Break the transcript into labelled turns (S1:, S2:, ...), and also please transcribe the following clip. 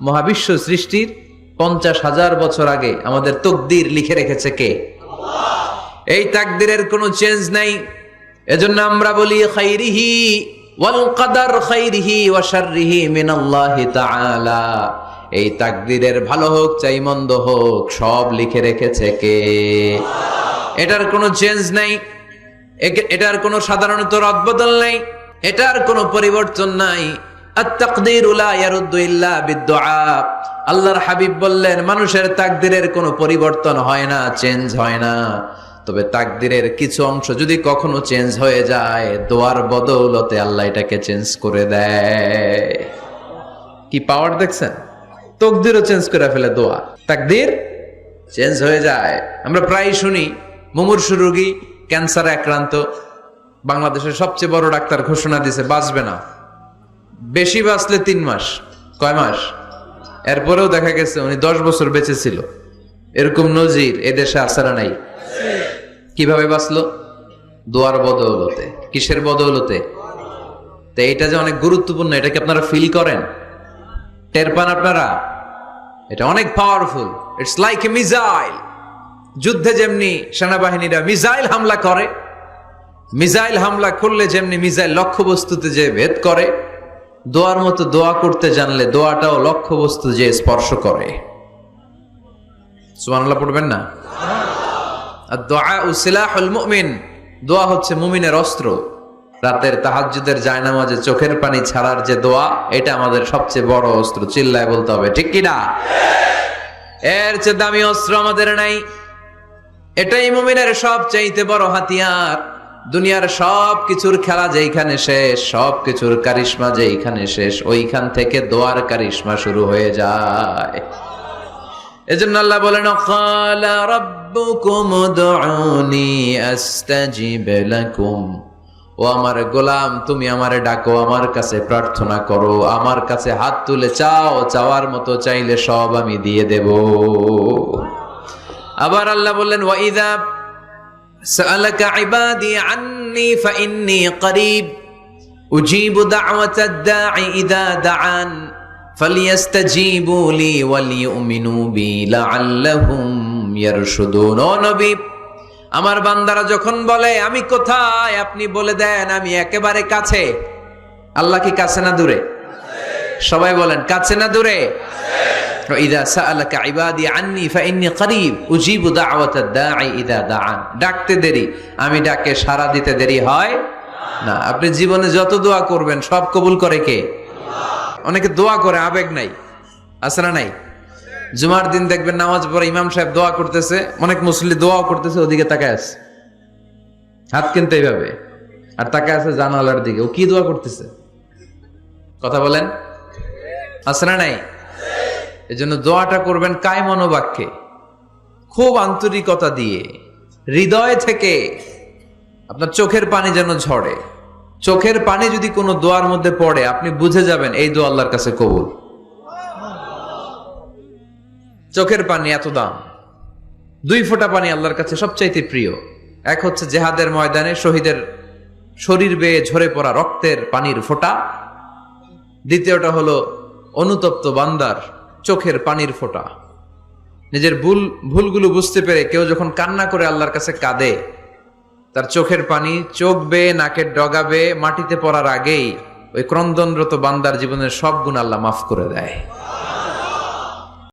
S1: মহাবিশ্ব সৃষ্টির 50,000 বছর আগে আমাদের তকদির লিখে রেখেছে কে? এই তাকদিরের কোনো চেঞ্জ নাই। এজন্য আমরা বলি খাইরিহি ওয়াল কদর খাইরিহি ওয়া শাররিহি মিনাল্লাহি তাআলা। এই তাকদিরের ভালো হোক চাই মন্দ হোক সব লিখে রেখেছে কে? এটার কোনো চেঞ্জ নাই, এটার কোনো সাধারণত রদবদল নাই, এটার কোনো পরিবর্তন নাই। আত-তাকদীরু লা ইয়ারুদ্দু ইল্লা বিদ-দুআ। আল্লাহর হাবিব বললেন মানুষের তাকদীরের কোনো পরিবর্তন হয় না, চেঞ্জ হয় না। তবে তাকদীরের কিছু অংশ যদি কখনো চেঞ্জ হয়ে যায়, দোয়ার বদৌলতে আল্লাহ এটাকে চেঞ্জ করে দেয়। কি পাওয়ার দেখছেন? তকদীরও চেঞ্জ করে ফেলে দোয়া, তাকদীর চেঞ্জ হয়ে যায়। আমরা প্রায় শুনি মুমূর্ষু রোগী, ক্যান্সারে আক্রান্ত, বাংলাদেশের সবচেয়ে বড় ডাক্তার ঘোষণা দিয়েছে বাঁচবে না, বেশি বাঁচলে 3 মাস। কয় মাস? এরপরেও দেখা গেছে উনি 10 বছর বেঁচে ছিল। এরকম নজির এদেশে আছে না নাই? কিভাবে বাঁচলো? দোয়ার বদৌলতে। কিসের বদৌলতে? তো এটা যে অনেক গুরুত্বপূর্ণ, এটা কি আপনারা ফিল করেন, টের পান আপনারা? এটা অনেক powerful. It's like a missile. যুদ্ধে যেমনি সেনাবাহিনীরা মিসাইল হামলা করে, মিসাইল হামলা করলে যেমনি মিসাইল লক্ষ্যবস্তুতে যে ভেদ করে, দোয়ার মতো দোয়া করতে জানলে দোয়াটাও লক্ষ্যবস্তু যে স্পর্শ করে। সুবহানাল্লাহ পড়বেন না? আদ-দুআউ সিলাহুল মুমিন। দোয়া হচ্ছে মুমিনের অস্ত্র। রাতের তাহাজ্জুদের জায়নামাজে চোখের পানি ছাড়ার যে দোয়া, এটা আমাদের সবচেয়ে বড় অস্ত্র। চিল্লায় বলতে হবে ঠিক কি না? এর চেয়ে দামি অস্ত্র আমাদের নাই। এটাই মুমিনের সবচাইতে বড় হাতিয়ার। দুনিয়ার সব কিছুর খেলা যেইখানে শেষ, সব কিছুর কারিশমা যেইখানে শেষ, ওইখান থেকে দোয়ার কারিশমা শুরু হয়ে যায়। এজন্য আল্লাহ বলেন ক্বালা রাব্বুকুম উদউনি আস্তাজিব লাকুম। ও আমার গোলাম, তুমি আমারে ডাকো, আমার কাছে প্রার্থনা করো, আমার কাছে হাত তুলে চাও, চাওয়ার মতো চাইলে সব আমি দিয়ে দেব। আবার আল্লাহ বললেন ওয়া ইযা সাআলাকা ইবাদি আন্নী ফাইন্নী করিব উজিবু দাওয়াতাদ দাঈ ইযা দাআন ফালিয়াস্তাজিবু লি ওয়ালিউমিনু বি লাআল্লাহুম ইয়ারশুদুন। ও নবী, আমার বান্দারা যখন বলে আমি কোথায়, আপনি বলে দেন আমি একেবারে কাছে। আল্লাহ কি কাছে না দূরে? সবাই বলেন কাছে না দূরে? ইযা সাআলাকা ইবাদি আন্নী ফাইন্নী করিব উজিবু দাওয়াতাদ দাঈ ইযা দাআন। ডাকতে দেরি, আমি ডাকে সাড়া দিতে দেরি হয় না। আপনি জীবনে যত দোয়া করবেন সব কবুল করে কে? অনেকে দোয়া করে আবেগ নাই, আছে না নাই? জুমার দিন দেখবেন নামাজ পড়ে ইমাম সাহেব দোয়া করতেছে, অনেক মুসল্লি দোয়াও করতেছে, ওদিকে তাকায় আছে, হাত কিনতে এইভাবে, আর তাকায় আছে জানালার দিকে। ও কি দোয়া করতেছে? কথা বলেন, আছে না নাই? এই জন্য দোয়াটা করবেন কায় মনোবাক্যে, খুব আন্তরিকতা দিয়ে, হৃদয় থেকে। আপনার চোখের পানি যেন ঝরে। চোখের পানি যদি কোনো দোয়ার মধ্যে পড়ে, আপনি বুঝে যাবেন এই দোয়া আল্লাহর কাছে কবুল। চোখের পানি এত দাম। 2 ফোঁটা পানি আল্লাহর কাছে সবচাইতে প্রিয়। এক হচ্ছে জেহাদের ময়দানে শহীদের শরীর বেয়ে ঝরে পড়া রক্তের পানির ফোঁটা। দ্বিতীয়টা হলো অনুতপ্ত বান্দার চোখের পানির ফোঁটা। নিজের ভুলগুলো বুঝতে পেরে কেউ যখন কান্না করে আল্লাহর কাছে কাঁদে, তার চোখের পানি চোখ বেয়ে নাকের ডগা বেয়ে মাটিতে পড়ার আগেই ওই ক্রন্দনরত বান্দার জীবনের সব গুণ আল্লাহ মাফ করে দেয়।